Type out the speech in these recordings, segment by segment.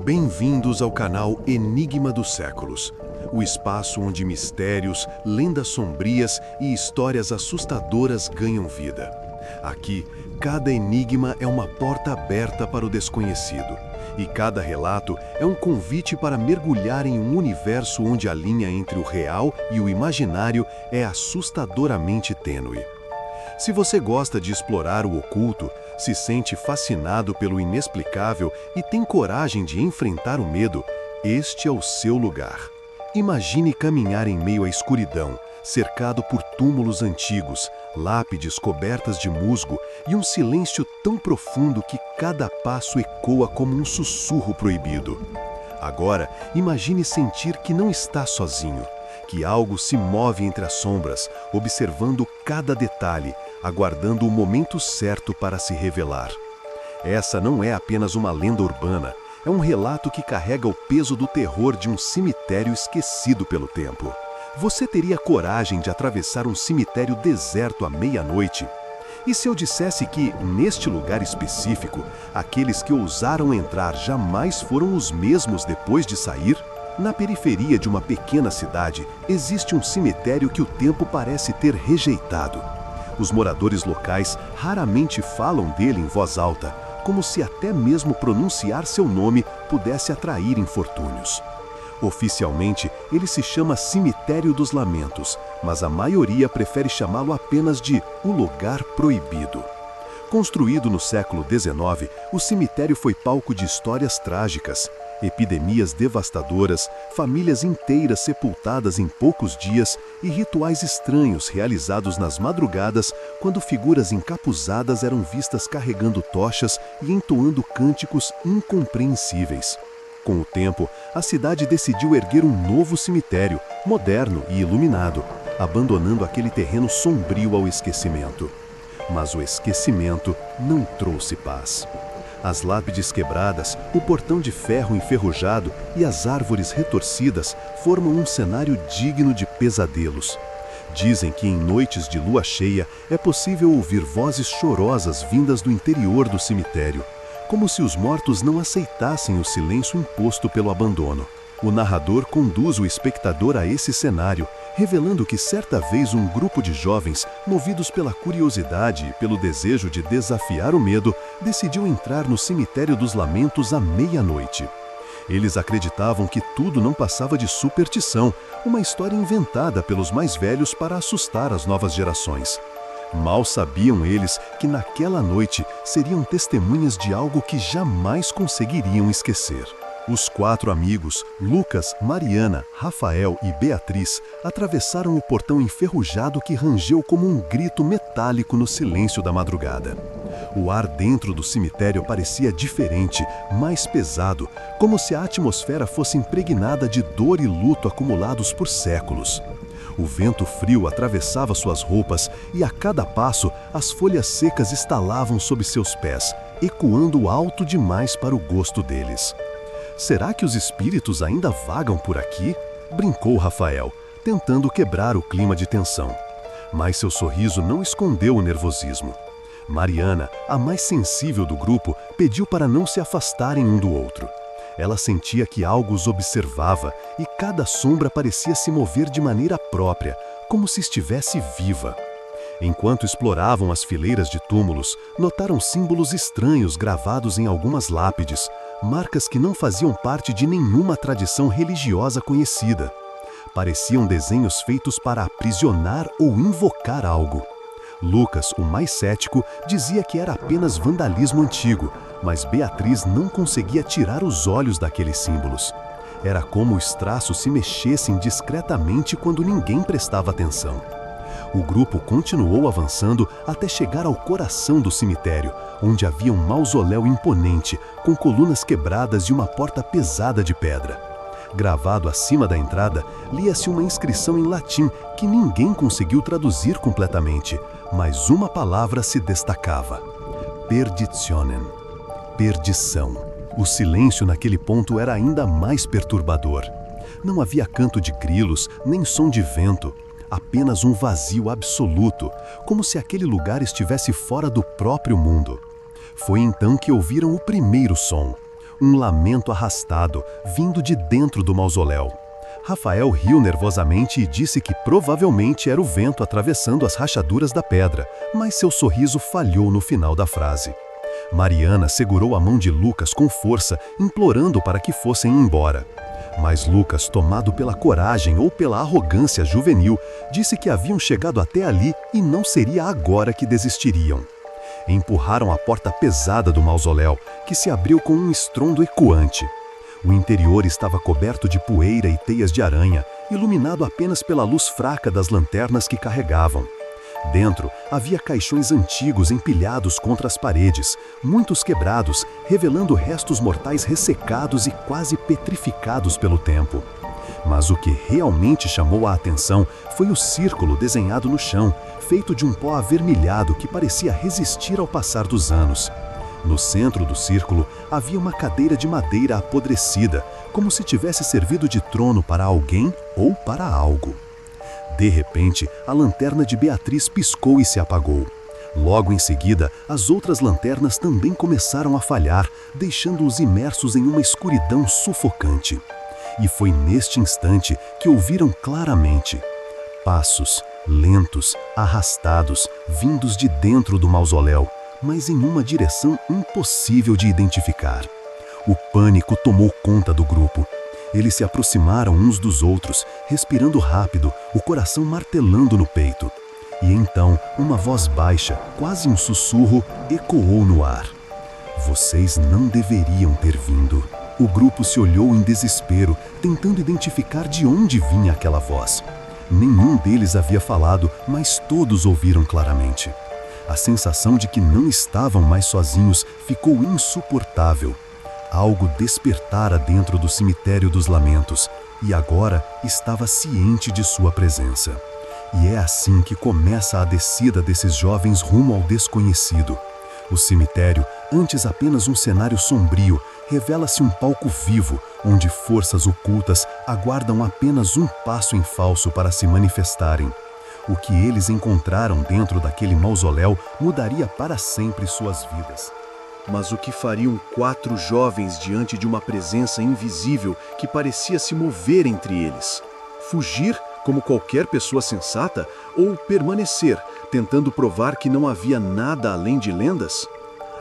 Bem-vindos ao canal Enigma dos Séculos, o espaço onde mistérios, lendas sombrias e histórias assustadoras ganham vida. Aqui, cada enigma é uma porta aberta para o desconhecido, e cada relato é um convite para mergulhar em um universo onde a linha entre o real e o imaginário é assustadoramente tênue. Se você gosta de explorar o oculto, se sente fascinado pelo inexplicável e tem coragem de enfrentar o medo, este é o seu lugar. Imagine caminhar em meio à escuridão, cercado por túmulos antigos, lápides cobertas de musgo e um silêncio tão profundo que cada passo ecoa como um sussurro proibido. Agora, imagine sentir que não está sozinho, que algo se move entre as sombras, observando cada detalhe, aguardando o momento certo para se revelar. Essa não é apenas uma lenda urbana, é um relato que carrega o peso do terror de um cemitério esquecido pelo tempo. Você teria coragem de atravessar um cemitério deserto à meia-noite? E se eu dissesse que, neste lugar específico, aqueles que ousaram entrar jamais foram os mesmos depois de sair? Na periferia de uma pequena cidade, existe um cemitério que o tempo parece ter rejeitado. Os moradores locais raramente falam dele em voz alta, como se até mesmo pronunciar seu nome pudesse atrair infortúnios. Oficialmente, ele se chama Cemitério dos Lamentos, mas a maioria prefere chamá-lo apenas de O Lugar Proibido. Construído no século XIX, o cemitério foi palco de histórias trágicas, epidemias devastadoras, famílias inteiras sepultadas em poucos dias e rituais estranhos realizados nas madrugadas quando figuras encapuzadas eram vistas carregando tochas e entoando cânticos incompreensíveis. Com o tempo, a cidade decidiu erguer um novo cemitério, moderno e iluminado, abandonando aquele terreno sombrio ao esquecimento. Mas o esquecimento não trouxe paz. As lápides quebradas, o portão de ferro enferrujado e as árvores retorcidas formam um cenário digno de pesadelos. Dizem que em noites de lua cheia é possível ouvir vozes chorosas vindas do interior do cemitério, como se os mortos não aceitassem o silêncio imposto pelo abandono. O narrador conduz o espectador a esse cenário, revelando que certa vez um grupo de jovens, movidos pela curiosidade e pelo desejo de desafiar o medo, decidiu entrar no Cemitério dos Lamentos à meia-noite. Eles acreditavam que tudo não passava de superstição, uma história inventada pelos mais velhos para assustar as novas gerações. Mal sabiam eles que naquela noite seriam testemunhas de algo que jamais conseguiriam esquecer. Os 4 amigos, Lucas, Mariana, Rafael e Beatriz, atravessaram o portão enferrujado que rangeu como um grito metálico no silêncio da madrugada. O ar dentro do cemitério parecia diferente, mais pesado, como se a atmosfera fosse impregnada de dor e luto acumulados por séculos. O vento frio atravessava suas roupas e a cada passo as folhas secas estalavam sob seus pés, ecoando alto demais para o gosto deles. Será que os espíritos ainda vagam por aqui? Brincou Rafael, tentando quebrar o clima de tensão. Mas seu sorriso não escondeu o nervosismo. Mariana, a mais sensível do grupo, pediu para não se afastarem um do outro. Ela sentia que algo os observava e cada sombra parecia se mover de maneira própria, como se estivesse viva. Enquanto exploravam as fileiras de túmulos, notaram símbolos estranhos gravados em algumas lápides, marcas que não faziam parte de nenhuma tradição religiosa conhecida. Pareciam desenhos feitos para aprisionar ou invocar algo. Lucas, o mais cético, dizia que era apenas vandalismo antigo, mas Beatriz não conseguia tirar os olhos daqueles símbolos. Era como os traços se mexessem discretamente quando ninguém prestava atenção. O grupo continuou avançando até chegar ao coração do cemitério, onde havia um mausoléu imponente, com colunas quebradas e uma porta pesada de pedra. Gravado acima da entrada, lia-se uma inscrição em latim que ninguém conseguiu traduzir completamente, mas uma palavra se destacava: Perditionem, perdição. O silêncio naquele ponto era ainda mais perturbador. Não havia canto de grilos, nem som de vento. Apenas um vazio absoluto, como se aquele lugar estivesse fora do próprio mundo. Foi então que ouviram o primeiro som. um lamento arrastado, vindo de dentro do mausoléu. Rafael riu nervosamente e disse que provavelmente era o vento atravessando as rachaduras da pedra, mas seu sorriso falhou no final da frase. Mariana segurou a mão de Lucas com força, implorando para que fossem embora. Mas Lucas, tomado pela coragem ou pela arrogância juvenil, disse que haviam chegado até ali e não seria agora que desistiriam. Empurraram a porta pesada do mausoléu, que se abriu com um estrondo ecoante. O interior estava coberto de poeira e teias de aranha, iluminado apenas pela luz fraca das lanternas que carregavam. Dentro, havia caixões antigos empilhados contra as paredes, muitos quebrados, revelando restos mortais ressecados e quase petrificados pelo tempo. Mas o que realmente chamou a atenção foi o círculo desenhado no chão, feito de um pó avermelhado que parecia resistir ao passar dos anos. No centro do círculo havia uma cadeira de madeira apodrecida, como se tivesse servido de trono para alguém ou para algo. De repente, a lanterna de Beatriz piscou e se apagou. Logo em seguida, as outras lanternas também começaram a falhar, deixando-os imersos em uma escuridão sufocante. E foi neste instante que ouviram claramente passos, lentos, arrastados, vindos de dentro do mausoléu, mas em uma direção impossível de identificar. O pânico tomou conta do grupo. Eles se aproximaram uns dos outros, respirando rápido, o coração martelando no peito. E então, uma voz baixa, quase um sussurro, ecoou no ar. Vocês não deveriam ter vindo. O grupo se olhou em desespero, tentando identificar de onde vinha aquela voz. Nenhum deles havia falado, mas todos ouviram claramente. A sensação de que não estavam mais sozinhos ficou insuportável. Algo despertara dentro do cemitério dos lamentos, e agora estava ciente de sua presença. E é assim que começa a descida desses jovens rumo ao desconhecido. O cemitério, antes apenas um cenário sombrio, revela-se um palco vivo, onde forças ocultas aguardam apenas um passo em falso para se manifestarem. O que eles encontraram dentro daquele mausoléu mudaria para sempre suas vidas. Mas o que fariam 4 jovens diante de uma presença invisível que parecia se mover entre eles? Fugir, como qualquer pessoa sensata, ou permanecer, tentando provar que não havia nada além de lendas?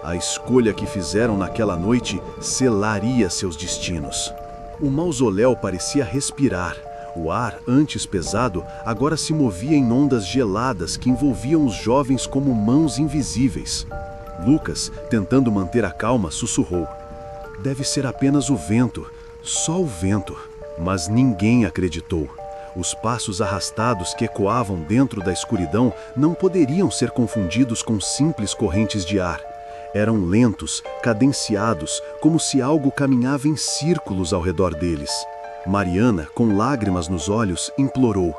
A escolha que fizeram naquela noite selaria seus destinos. O mausoléu parecia respirar. O ar, antes pesado, agora se movia em ondas geladas que envolviam os jovens como mãos invisíveis. Lucas, tentando manter a calma, sussurrou: "Deve ser apenas o vento, só o vento." Mas ninguém acreditou. Os passos arrastados que ecoavam dentro da escuridão não poderiam ser confundidos com simples correntes de ar. Eram lentos, cadenciados, como se algo caminhava em círculos ao redor deles. Mariana, com lágrimas nos olhos, implorou: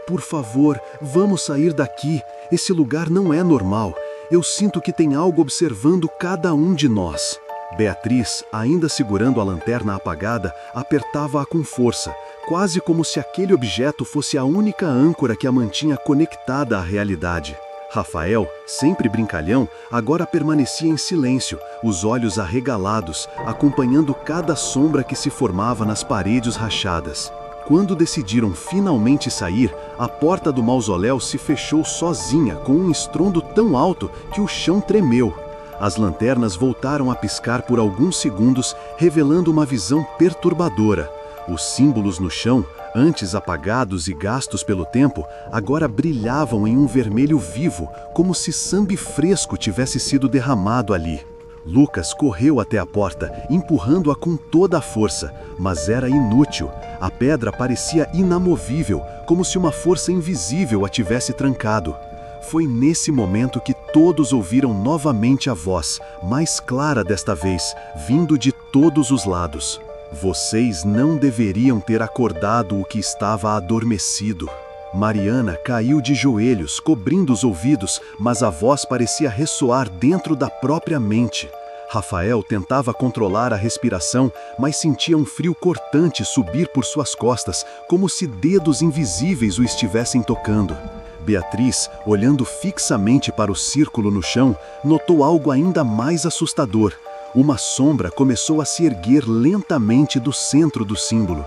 "Por favor, vamos sair daqui. Esse lugar não é normal. Eu sinto que tem algo observando cada um de nós." Beatriz, ainda segurando a lanterna apagada, apertava-a com força, quase como se aquele objeto fosse a única âncora que a mantinha conectada à realidade. Rafael, sempre brincalhão, agora permanecia em silêncio, os olhos arregalados, acompanhando cada sombra que se formava nas paredes rachadas. Quando decidiram finalmente sair, a porta do mausoléu se fechou sozinha com um estrondo tão alto que o chão tremeu. As lanternas voltaram a piscar por alguns segundos, revelando uma visão perturbadora. Os símbolos no chão, antes apagados e gastos pelo tempo, agora brilhavam em um vermelho vivo, como se sangue fresco tivesse sido derramado ali. Lucas correu até a porta, empurrando-a com toda a força, mas era inútil. A pedra parecia inamovível, como se uma força invisível a tivesse trancado. Foi nesse momento que todos ouviram novamente a voz, mais clara desta vez, vindo de todos os lados. Vocês não deveriam ter acordado o que estava adormecido. Mariana caiu de joelhos, cobrindo os ouvidos, mas a voz parecia ressoar dentro da própria mente. Rafael tentava controlar a respiração, mas sentia um frio cortante subir por suas costas, como se dedos invisíveis o estivessem tocando. Beatriz, olhando fixamente para o círculo no chão, notou algo ainda mais assustador. Uma sombra começou a se erguer lentamente do centro do símbolo.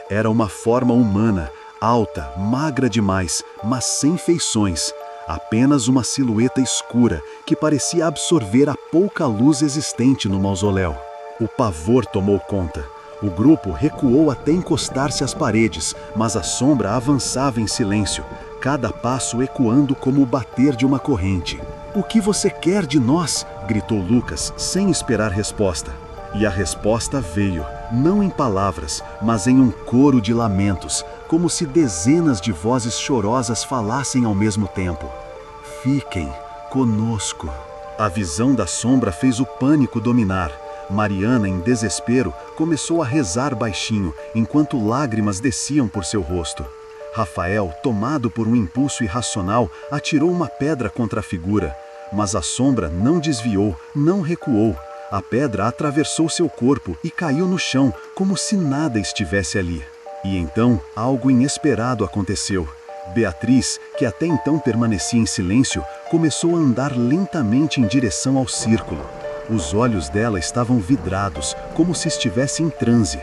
Era uma forma humana, alta, magra demais, mas sem feições. Apenas uma silhueta escura que parecia absorver a pouca luz existente no mausoléu. O pavor tomou conta. O grupo recuou até encostar-se às paredes, mas a sombra avançava em silêncio, cada passo ecoando como o bater de uma corrente. "O que você quer de nós?" gritou Lucas, sem esperar resposta. E a resposta veio, não em palavras, mas em um coro de lamentos, como se dezenas de vozes chorosas falassem ao mesmo tempo. "Fiquem conosco." A visão da sombra fez o pânico dominar. Mariana, em desespero, começou a rezar baixinho, enquanto lágrimas desciam por seu rosto. Rafael, tomado por um impulso irracional, atirou uma pedra contra a figura, mas a sombra não desviou, não recuou. A pedra atravessou seu corpo e caiu no chão, como se nada estivesse ali. E então, algo inesperado aconteceu. Beatriz, que até então permanecia em silêncio, começou a andar lentamente em direção ao círculo. Os olhos dela estavam vidrados, como se estivesse em transe.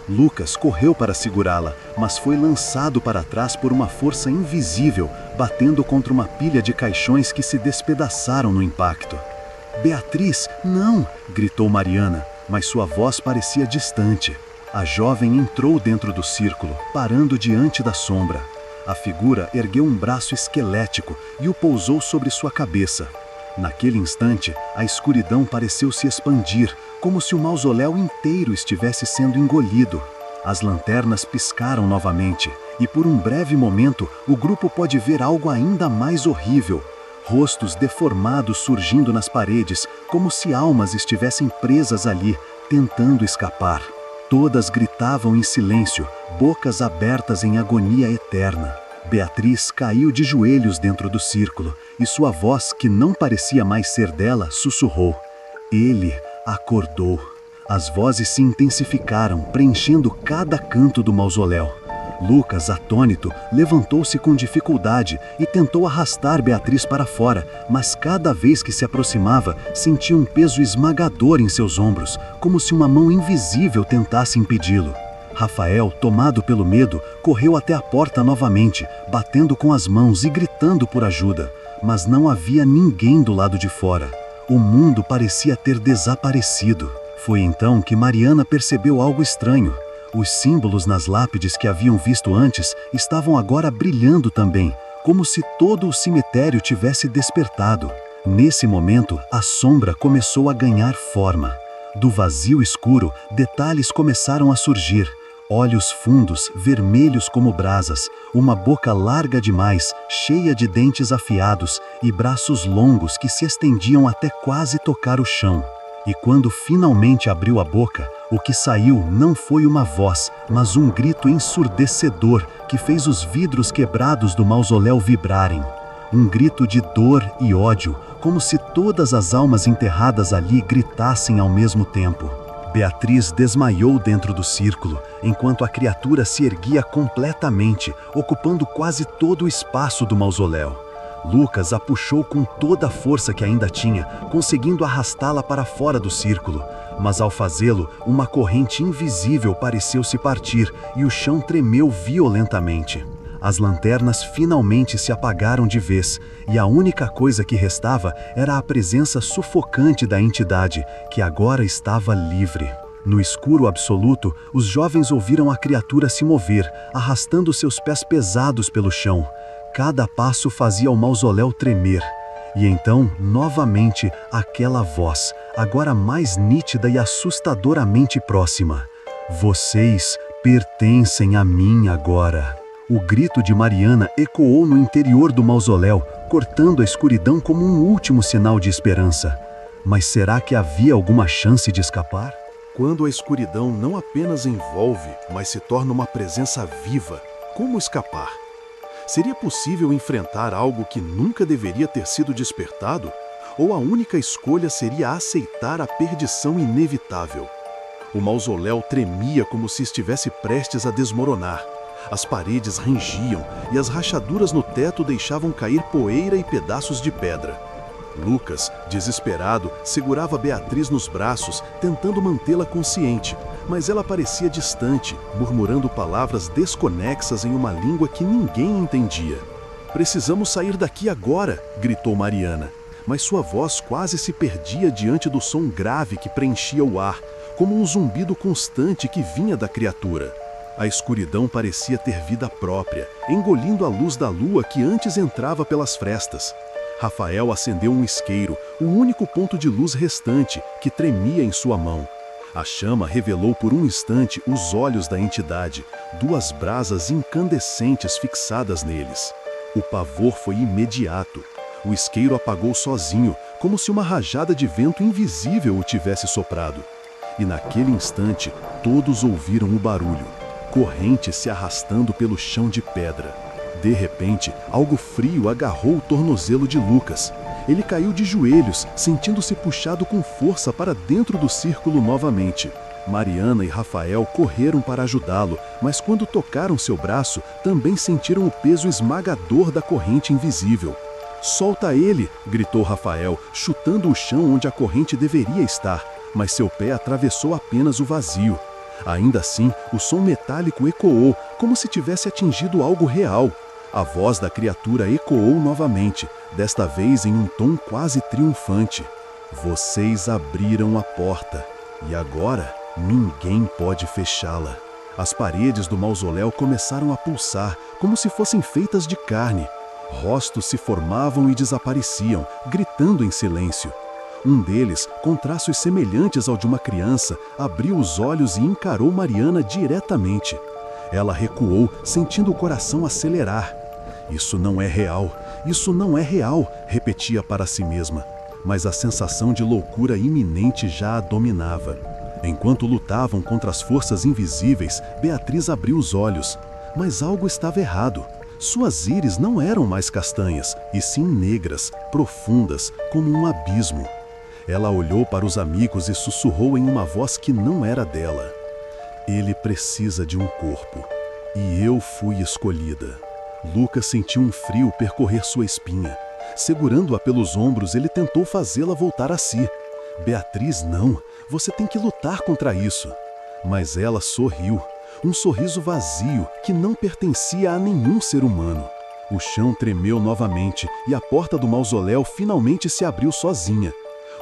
Lucas correu para segurá-la, mas foi lançado para trás por uma força invisível, batendo contra uma pilha de caixões que se despedaçaram no impacto. "Beatriz, não!" gritou Mariana, mas sua voz parecia distante. A jovem entrou dentro do círculo, parando diante da sombra. A figura ergueu um braço esquelético e o pousou sobre sua cabeça. Naquele instante, a escuridão pareceu se expandir, como se o mausoléu inteiro estivesse sendo engolido. As lanternas piscaram novamente, e por um breve momento, o grupo pôde ver algo ainda mais horrível. Rostos deformados surgindo nas paredes, como se almas estivessem presas ali, tentando escapar. Todas gritavam em silêncio, bocas abertas em agonia eterna. Beatriz caiu de joelhos dentro do círculo, e sua voz, que não parecia mais ser dela, sussurrou. Ele acordou. As vozes se intensificaram, preenchendo cada canto do mausoléu. Lucas, atônito, levantou-se com dificuldade e tentou arrastar Beatriz para fora, mas cada vez que se aproximava, sentia um peso esmagador em seus ombros, como se uma mão invisível tentasse impedi-lo. Rafael, tomado pelo medo, correu até a porta novamente, batendo com as mãos e gritando por ajuda, mas não havia ninguém do lado de fora. O mundo parecia ter desaparecido. Foi então que Mariana percebeu algo estranho. Os símbolos nas lápides que haviam visto antes estavam agora brilhando também, como se todo o cemitério tivesse despertado. Nesse momento, a sombra começou a ganhar forma. Do vazio escuro, detalhes começaram a surgir. Olhos fundos, vermelhos como brasas, uma boca larga demais, cheia de dentes afiados e braços longos que se estendiam até quase tocar o chão. E quando finalmente abriu a boca, o que saiu não foi uma voz, mas um grito ensurdecedor que fez os vidros quebrados do mausoléu vibrarem. Um grito de dor e ódio, como se todas as almas enterradas ali gritassem ao mesmo tempo. Beatriz desmaiou dentro do círculo, enquanto a criatura se erguia completamente, ocupando quase todo o espaço do mausoléu. Lucas a puxou com toda a força que ainda tinha, conseguindo arrastá-la para fora do círculo. Mas ao fazê-lo, uma corrente invisível pareceu se partir e o chão tremeu violentamente. As lanternas finalmente se apagaram de vez, e a única coisa que restava era a presença sufocante da entidade, que agora estava livre. No escuro absoluto, os jovens ouviram a criatura se mover, arrastando seus pés pesados pelo chão. Cada passo fazia o mausoléu tremer. E então, novamente, aquela voz, agora mais nítida e assustadoramente próxima. "Vocês pertencem a mim agora." O grito de Mariana ecoou no interior do mausoléu, cortando a escuridão como um último sinal de esperança. Mas será que havia alguma chance de escapar? Quando a escuridão não apenas envolve, mas se torna uma presença viva, como escapar? Seria possível enfrentar algo que nunca deveria ter sido despertado? Ou a única escolha seria aceitar a perdição inevitável? O mausoléu tremia como se estivesse prestes a desmoronar. As paredes rangiam e as rachaduras no teto deixavam cair poeira e pedaços de pedra. Lucas, desesperado, segurava Beatriz nos braços, tentando mantê-la consciente, mas ela parecia distante, murmurando palavras desconexas em uma língua que ninguém entendia. "Precisamos sair daqui agora!" gritou Mariana, mas sua voz quase se perdia diante do som grave que preenchia o ar, como um zumbido constante que vinha da criatura. A escuridão parecia ter vida própria, engolindo a luz da lua que antes entrava pelas frestas. Rafael acendeu um isqueiro, o único ponto de luz restante, que tremia em sua mão. A chama revelou por um instante os olhos da entidade, duas brasas incandescentes fixadas neles. O pavor foi imediato. O isqueiro apagou sozinho, como se uma rajada de vento invisível o tivesse soprado. E naquele instante, todos ouviram o barulho. Corrente se arrastando pelo chão de pedra. De repente, algo frio agarrou o tornozelo de Lucas. Ele caiu de joelhos, sentindo-se puxado com força para dentro do círculo novamente. Mariana e Rafael correram para ajudá-lo, mas quando tocaram seu braço, também sentiram o peso esmagador da corrente invisível. "Solta ele!" gritou Rafael, chutando o chão onde a corrente deveria estar, mas seu pé atravessou apenas o vazio. Ainda assim, o som metálico ecoou, como se tivesse atingido algo real. A voz da criatura ecoou novamente, desta vez em um tom quase triunfante. "Vocês abriram a porta, e agora ninguém pode fechá-la." As paredes do mausoléu começaram a pulsar, como se fossem feitas de carne. Rostos se formavam e desapareciam, gritando em silêncio. Um deles, com traços semelhantes ao de uma criança, abriu os olhos e encarou Mariana diretamente. Ela recuou, sentindo o coração acelerar. "Isso não é real, isso não é real", repetia para si mesma. Mas a sensação de loucura iminente já a dominava. Enquanto lutavam contra as forças invisíveis, Beatriz abriu os olhos. Mas algo estava errado. Suas íris não eram mais castanhas, e sim negras, profundas, como um abismo. Ela olhou para os amigos e sussurrou em uma voz que não era dela: "Ele precisa de um corpo, e eu fui escolhida." Lucas sentiu um frio percorrer sua espinha. Segurando-a pelos ombros, ele tentou fazê-la voltar a si. "Beatriz, não, você tem que lutar contra isso." Mas ela sorriu, um sorriso vazio que não pertencia a nenhum ser humano. O chão tremeu novamente e a porta do mausoléu finalmente se abriu sozinha.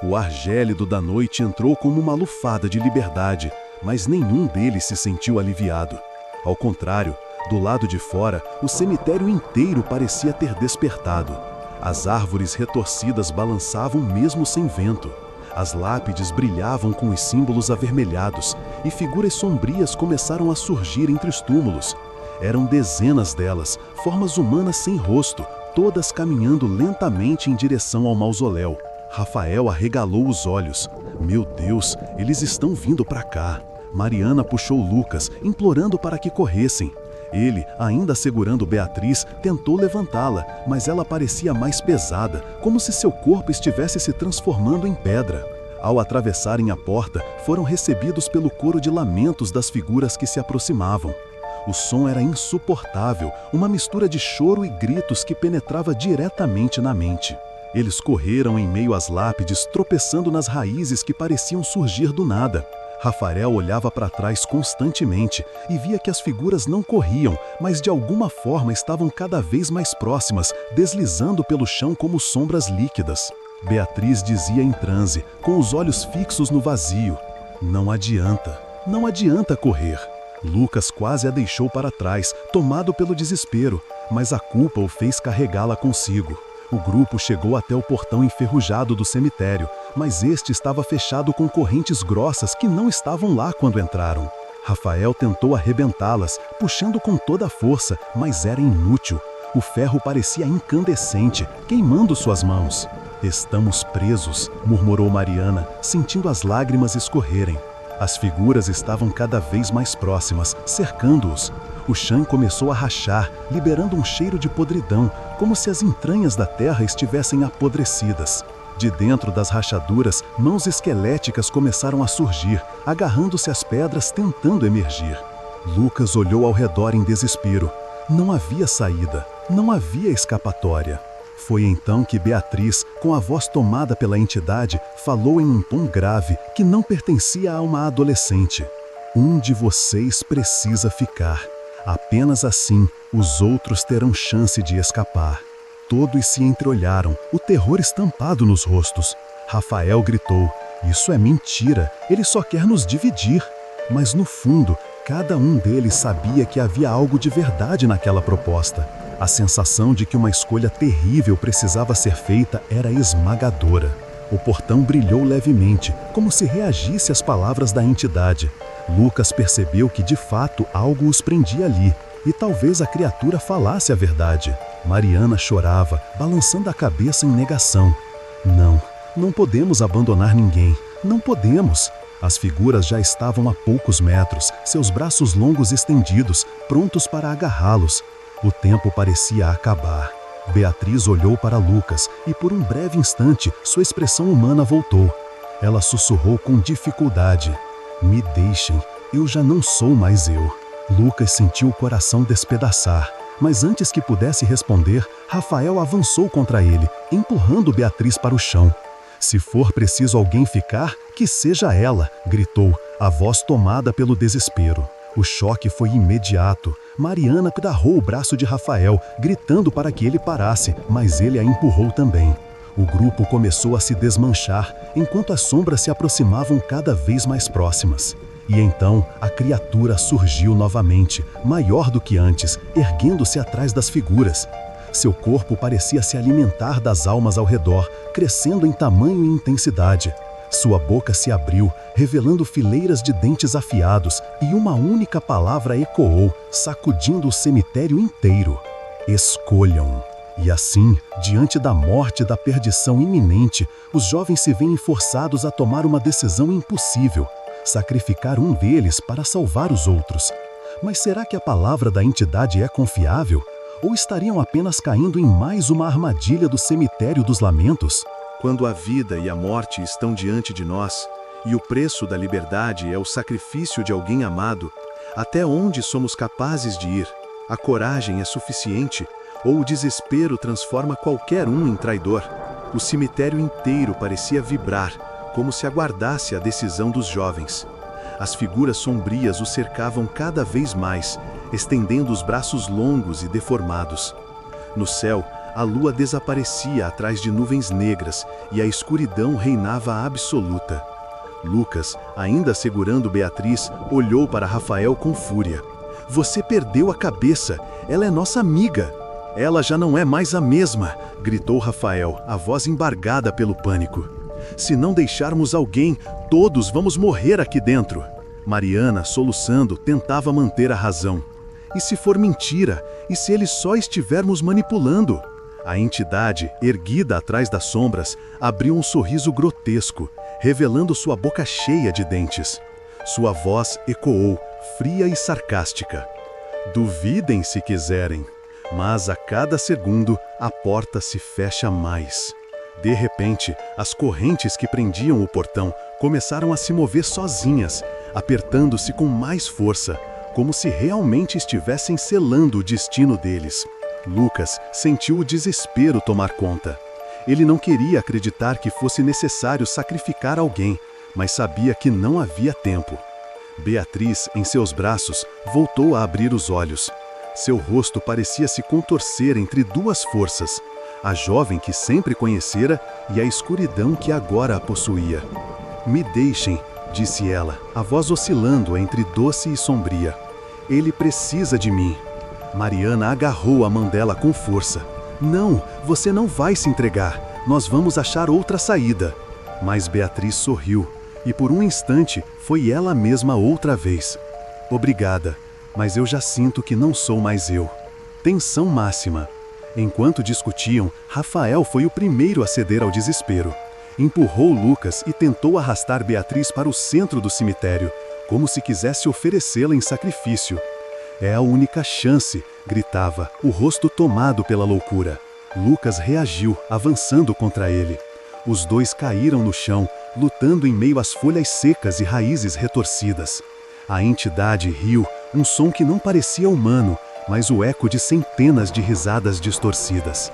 O ar gélido da noite entrou como uma lufada de liberdade, mas nenhum deles se sentiu aliviado. Ao contrário, do lado de fora, o cemitério inteiro parecia ter despertado. As árvores retorcidas balançavam mesmo sem vento. As lápides brilhavam com os símbolos avermelhados, e figuras sombrias começaram a surgir entre os túmulos. Eram dezenas delas, formas humanas sem rosto, todas caminhando lentamente em direção ao mausoléu. Rafael arregalou os olhos. "Meu Deus, eles estão vindo para cá." Mariana puxou Lucas, implorando para que corressem. Ele, ainda segurando Beatriz, tentou levantá-la, mas ela parecia mais pesada, como se seu corpo estivesse se transformando em pedra. Ao atravessarem a porta, foram recebidos pelo coro de lamentos das figuras que se aproximavam. O som era insuportável, uma mistura de choro e gritos que penetrava diretamente na mente. Eles correram em meio às lápides, tropeçando nas raízes que pareciam surgir do nada. Rafael olhava para trás constantemente e via que as figuras não corriam, mas de alguma forma estavam cada vez mais próximas, deslizando pelo chão como sombras líquidas. Beatriz dizia em transe, com os olhos fixos no vazio: "Não adianta, não adianta correr." Lucas quase a deixou para trás, tomado pelo desespero, mas a culpa o fez carregá-la consigo. O grupo chegou até o portão enferrujado do cemitério, mas este estava fechado com correntes grossas que não estavam lá quando entraram. Rafael tentou arrebentá-las, puxando com toda a força, mas era inútil. O ferro parecia incandescente, queimando suas mãos. "Estamos presos", murmurou Mariana, sentindo as lágrimas escorrerem. As figuras estavam cada vez mais próximas, cercando-os. O chão começou a rachar, liberando um cheiro de podridão, como se as entranhas da terra estivessem apodrecidas. De dentro das rachaduras, mãos esqueléticas começaram a surgir, agarrando-se às pedras, tentando emergir. Lucas olhou ao redor em desespero. Não havia saída, não havia escapatória. Foi então que Beatriz, com a voz tomada pela entidade, falou em um tom grave que não pertencia a uma adolescente. Um de vocês precisa ficar. Apenas assim, os outros terão chance de escapar. Todos se entreolharam, o terror estampado nos rostos. Rafael gritou: "Isso é mentira, ele só quer nos dividir." Mas no fundo, cada um deles sabia que havia algo de verdade naquela proposta. A sensação de que uma escolha terrível precisava ser feita era esmagadora. O portão brilhou levemente, como se reagisse às palavras da entidade. Lucas percebeu que de fato algo os prendia ali, e talvez a criatura falasse a verdade. Mariana chorava, balançando a cabeça em negação. Não podemos abandonar ninguém. Não podemos. As figuras já estavam a poucos metros, seus braços longos estendidos, prontos para agarrá-los. O tempo parecia acabar. Beatriz olhou para Lucas e por um breve instante sua expressão humana voltou. Ela sussurrou com dificuldade: "Me deixem, eu já não sou mais eu." Lucas sentiu o coração despedaçar, mas antes que pudesse responder, Rafael avançou contra ele, empurrando Beatriz para o chão. "Se for preciso alguém ficar, que seja ela", gritou, a voz tomada pelo desespero. O choque foi imediato. Mariana agarrou o braço de Rafael, gritando para que ele parasse, mas ele a empurrou também. O grupo começou a se desmanchar, enquanto as sombras se aproximavam cada vez mais próximas. E então, a criatura surgiu novamente, maior do que antes, erguendo-se atrás das figuras. Seu corpo parecia se alimentar das almas ao redor, crescendo em tamanho e intensidade. Sua boca se abriu, revelando fileiras de dentes afiados, e uma única palavra ecoou, sacudindo o cemitério inteiro: "Escolham." E assim, diante da morte e da perdição iminente, os jovens se veem forçados a tomar uma decisão impossível: sacrificar um deles para salvar os outros. Mas será que a palavra da entidade é confiável? Ou estariam apenas caindo em mais uma armadilha do cemitério dos lamentos? Quando a vida e a morte estão diante de nós, e o preço da liberdade é o sacrifício de alguém amado, até onde somos capazes de ir? A coragem é suficiente? Ou o desespero transforma qualquer um em traidor? O cemitério inteiro parecia vibrar, como se aguardasse a decisão dos jovens. As figuras sombrias o cercavam cada vez mais, estendendo os braços longos e deformados. No céu, a lua desaparecia atrás de nuvens negras e a escuridão reinava absoluta. Lucas, ainda segurando Beatriz, olhou para Rafael com fúria. "Você perdeu a cabeça, ela é nossa amiga." "Ela já não é mais a mesma", gritou Rafael, a voz embargada pelo pânico. "Se não deixarmos alguém, todos vamos morrer aqui dentro." Mariana, soluçando, tentava manter a razão. "E se for mentira? E se ele só estivermos manipulando?" A entidade, erguida atrás das sombras, abriu um sorriso grotesco, revelando sua boca cheia de dentes. Sua voz ecoou, fria e sarcástica: "Duvidem se quiserem, mas a cada segundo a porta se fecha mais." De repente, as correntes que prendiam o portão começaram a se mover sozinhas, apertando-se com mais força, como se realmente estivessem selando o destino deles. Lucas sentiu o desespero tomar conta. Ele não queria acreditar que fosse necessário sacrificar alguém, mas sabia que não havia tempo. Beatriz, em seus braços, voltou a abrir os olhos. Seu rosto parecia se contorcer entre duas forças: a jovem que sempre conhecera e a escuridão que agora a possuía. "Me deixem", disse ela, a voz oscilando entre doce e sombria. "Ele precisa de mim." Mariana agarrou a mão dela com força. "Não, você não vai se entregar. Nós vamos achar outra saída." Mas Beatriz sorriu, e por um instante foi ela mesma outra vez. "Obrigada, mas eu já sinto que não sou mais eu." Tensão máxima. Enquanto discutiam, Rafael foi o primeiro a ceder ao desespero. Empurrou Lucas e tentou arrastar Beatriz para o centro do cemitério, como se quisesse oferecê-la em sacrifício. "É a única chance", gritava, o rosto tomado pela loucura. Lucas reagiu, avançando contra ele. Os dois caíram no chão, lutando em meio às folhas secas e raízes retorcidas. A entidade riu, um som que não parecia humano, mas o eco de centenas de risadas distorcidas.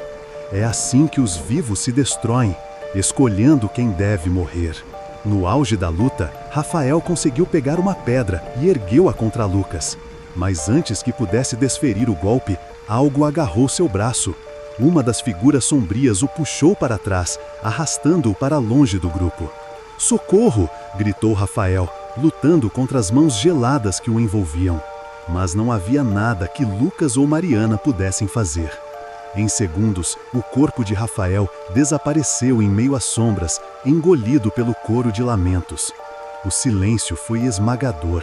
É assim que os vivos se destroem, escolhendo quem deve morrer. No auge da luta, Rafael conseguiu pegar uma pedra e ergueu-a contra Lucas. Mas antes que pudesse desferir o golpe, algo agarrou seu braço. Uma das figuras sombrias o puxou para trás, arrastando-o para longe do grupo. "Socorro!" gritou Rafael, lutando contra as mãos geladas que o envolviam. Mas não havia nada que Lucas ou Mariana pudessem fazer. Em segundos, o corpo de Rafael desapareceu em meio às sombras, engolido pelo coro de lamentos. O silêncio foi esmagador.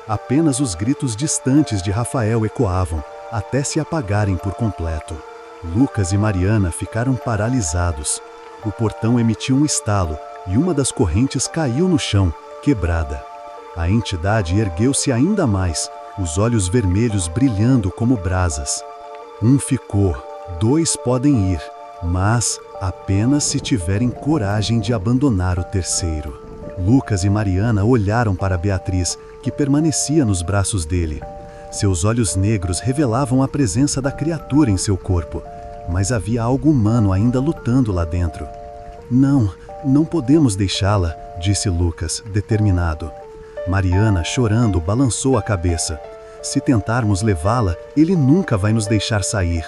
Apenas os gritos distantes de Rafael ecoavam, até se apagarem por completo. Lucas e Mariana ficaram paralisados. O portão emitiu um estalo e uma das correntes caiu no chão, quebrada. A entidade ergueu-se ainda mais, os olhos vermelhos brilhando como brasas. Um ficou, 2 podem ir, mas apenas se tiverem coragem de abandonar o terceiro. Lucas e Mariana olharam para Beatriz, que permanecia nos braços dele. Seus olhos negros revelavam a presença da criatura em seu corpo, mas havia algo humano ainda lutando lá dentro. Não podemos deixá-la", disse Lucas, determinado. Mariana, chorando, balançou a cabeça. "Se tentarmos levá-la, ele nunca vai nos deixar sair."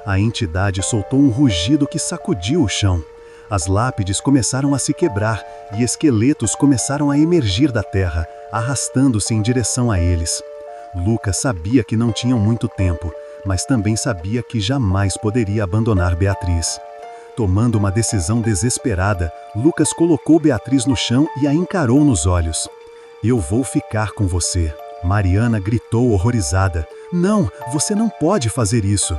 A entidade soltou um rugido que sacudiu o chão. As lápides começaram a se quebrar e esqueletos começaram a emergir da terra, arrastando-se em direção a eles. Lucas sabia que não tinham muito tempo, mas também sabia que jamais poderia abandonar Beatriz. Tomando uma decisão desesperada, Lucas colocou Beatriz no chão e a encarou nos olhos. "Eu vou ficar com você." Mariana gritou horrorizada. "Não, você não pode fazer isso."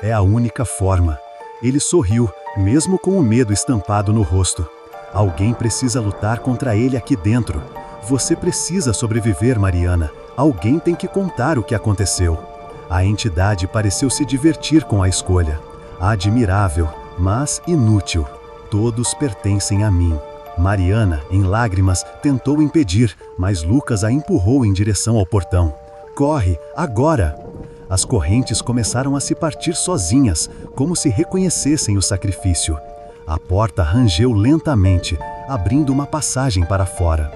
"É a única forma." Ele sorriu, mesmo com o medo estampado no rosto. "Alguém precisa lutar contra ele aqui dentro. Você precisa sobreviver, Mariana. Alguém tem que contar o que aconteceu." A entidade pareceu se divertir com a escolha. "Admirável, mas inútil. Todos pertencem a mim." Mariana, em lágrimas, tentou impedir, mas Lucas a empurrou em direção ao portão. "Corre, agora!" As correntes começaram a se partir sozinhas, como se reconhecessem o sacrifício. A porta rangeu lentamente, abrindo uma passagem para fora.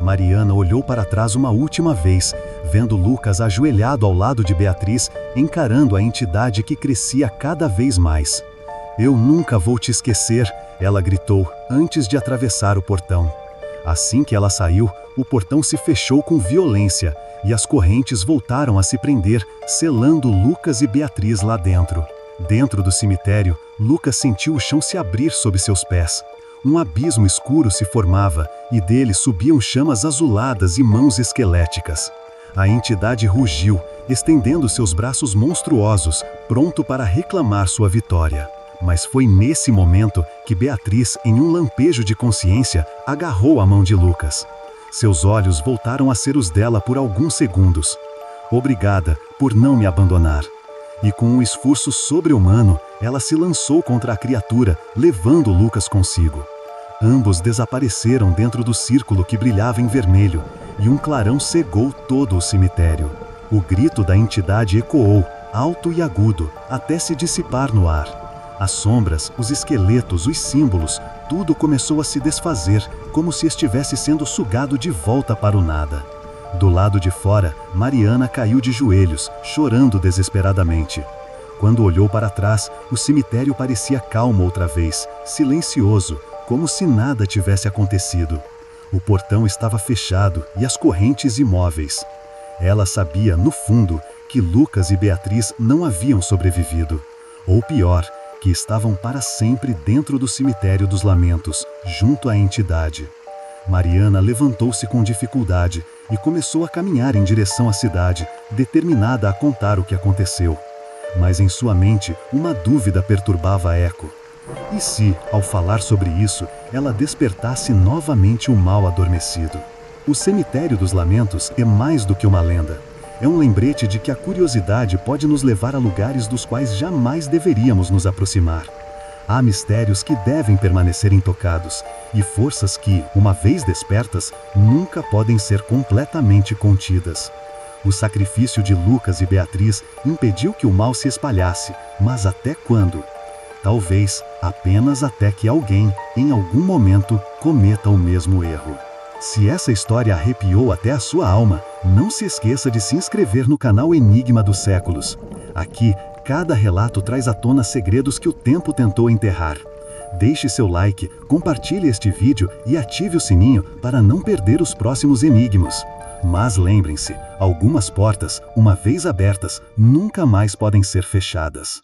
Mariana olhou para trás uma última vez, vendo Lucas ajoelhado ao lado de Beatriz, encarando a entidade que crescia cada vez mais. "Eu nunca vou te esquecer", ela gritou, antes de atravessar o portão. Assim que ela saiu, o portão se fechou com violência e as correntes voltaram a se prender, selando Lucas e Beatriz lá dentro. Dentro do cemitério, Lucas sentiu o chão se abrir sob seus pés. Um abismo escuro se formava e dele subiam chamas azuladas e mãos esqueléticas. A entidade rugiu, estendendo seus braços monstruosos, pronto para reclamar sua vitória. Mas foi nesse momento que Beatriz, em um lampejo de consciência, agarrou a mão de Lucas. Seus olhos voltaram a ser os dela por alguns segundos. "Obrigada por não me abandonar." E com um esforço sobre-humano, ela se lançou contra a criatura, levando Lucas consigo. Ambos desapareceram dentro do círculo que brilhava em vermelho, e um clarão cegou todo o cemitério. O grito da entidade ecoou, alto e agudo, até se dissipar no ar. As sombras, os esqueletos, os símbolos, tudo começou a se desfazer, como se estivesse sendo sugado de volta para o nada. Do lado de fora, Mariana caiu de joelhos, chorando desesperadamente. Quando olhou para trás, o cemitério parecia calmo outra vez, silencioso, como se nada tivesse acontecido. O portão estava fechado e as correntes imóveis. Ela sabia, no fundo, que Lucas e Beatriz não haviam sobrevivido. Ou pior, que estavam para sempre dentro do cemitério dos lamentos, junto à entidade. Mariana levantou-se com dificuldade e começou a caminhar em direção à cidade, determinada a contar o que aconteceu. Mas em sua mente, uma dúvida perturbava a Eco. E se, ao falar sobre isso, ela despertasse novamente o mal adormecido? O cemitério dos lamentos é mais do que uma lenda. É um lembrete de que a curiosidade pode nos levar a lugares dos quais jamais deveríamos nos aproximar. Há mistérios que devem permanecer intocados e forças que, uma vez despertas, nunca podem ser completamente contidas. O sacrifício de Lucas e Beatriz impediu que o mal se espalhasse, mas até quando? Talvez apenas até que alguém, em algum momento, cometa o mesmo erro. Se essa história arrepiou até a sua alma, não se esqueça de se inscrever no canal Enigma dos Séculos. Aqui, cada relato traz à tona segredos que o tempo tentou enterrar. Deixe seu like, compartilhe este vídeo e ative o sininho para não perder os próximos enigmas. Mas lembrem-se, algumas portas, uma vez abertas, nunca mais podem ser fechadas.